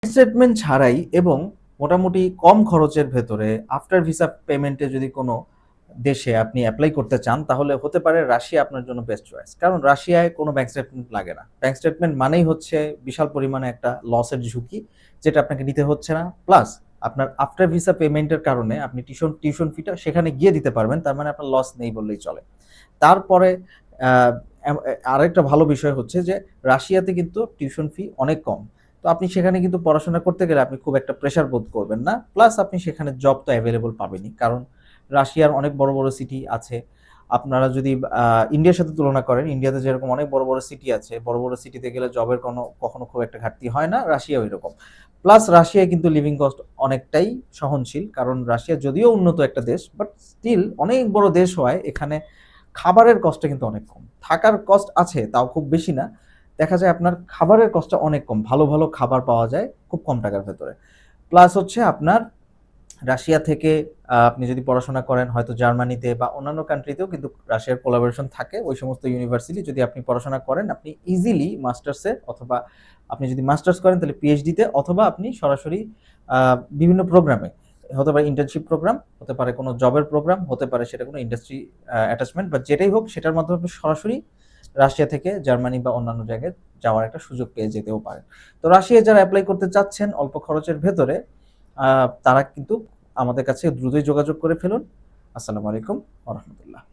Statement ছাড়াই এবং মোটামুটি কম খরচের ভেতরে আফটার ভিসা পেমেন্টে যদি কোনো দেশে আপনি অ্যাপ্লাই করতে চান তাহলে হতে পারে রাশিয়া আপনার জন্য বেস্ট চয়েস। কারণ রাশিয়ায় কোনো ব্যাংক স্টেটমেন্ট লাগে না। ব্যাংক স্টেটমেন্ট মানেই হচ্ছে বিশাল পরিমাণে একটা লসের ঝুঁকি, যেটা আপনাকে নিতে হচ্ছে না। প্লাস আপনার আফটার ভিসা পেমেন্টের কারণে আপনি টিউশন ফিটা সেখানে গিয়ে দিতে পারবেন। তার মানে আপনার লস নেই বললেই চলে। তারপরে আরেকটা ভালো বিষয় হচ্ছে যে রাশিয়াতে কিন্তু টিউশন ফি অনেক কম। তো আপনি সেখানে কিন্তু পড়াশোনা করতে গেলে আপনি খুব একটা প্রেশার বোধ করবেন না। প্লাস আপনি সেখানে জব তো অ্যাভেলেবল পাবেনই। কারণ রাশিয়ার অনেক বড়, বড় সিটি আছে। আপনারা যদি ইন্ডিয়ার সাথে তুলনা করেন, ইন্ডিয়াতে যেরকম অনেক বড়, বড় সিটি আছে, বড়, বড় সিটিতে গেলে জবের কখনো খুব একটা ঘাটতি হয় না, রাশিয়াও এরকম। প্লাস রাশিয়ায় কিন্তু লিভিং কস্ট অনেকটাই সহনশীল। কারণ রাশিয়া যদিও উন্নত একটা দেশ, বাট স্টিল অনেক বড় দেশ হওয়ায় এখানে খাবারের কস্টটা কিন্তু অনেক কম। থাকার কস্ট আছে, তাও খুব বেশি না। দেখা যায় আপনার খাবারের কস্টটা অনেক কম। ভালো, ভালো খাবার পাওয়া যায় খুব কম টাকার ভেতরে। প্লাস হচ্ছে আপনার রাশিয়া থেকে আপনি যদি পড়াশোনা করেন হয়তো জার্মানিতে বা অন্যান্য কান্ট্রিতেও কিন্তু রাশিয়ার কোলাবোরেশন থাকে। ওই সমস্ত ইউনিভার্সিটি যদি আপনি পড়াশোনা করেন, আপনি ইজিলি মাস্টার্সে অথবা আপনি যদি মাস্টার্স করেন তাহলে পিএইচডিতে অথবা আপনি সরাসরি বিভিন্ন প্রোগ্রামে, হতে পারে ইন্টার্নশিপ প্রোগ্রাম, হতে পারে কোনো জবের প্রোগ্রাম, হতে পারে সেটা কোনো ইন্ডাস্ট্রি অ্যাটাচমেন্ট বা যেটাই হোক সেটার মাধ্যমে আপনি সরাসরি রাশিয়া থেকে জার্মানি বা অন্যান্য জায়গায় যাওয়ার একটা সুযোগ পেয়ে যেতেও পারেন। তো রাশিয়ায় যারা এপ্লাই করতে চাচ্ছেন অল্প খরচের ভেতরে, তারা কিন্তু আমাদের কাছে দ্রুতই যোগাযোগ করে ফেলুন। আসসালামু আলাইকুম ওয়া রাহমাতুল্লাহ।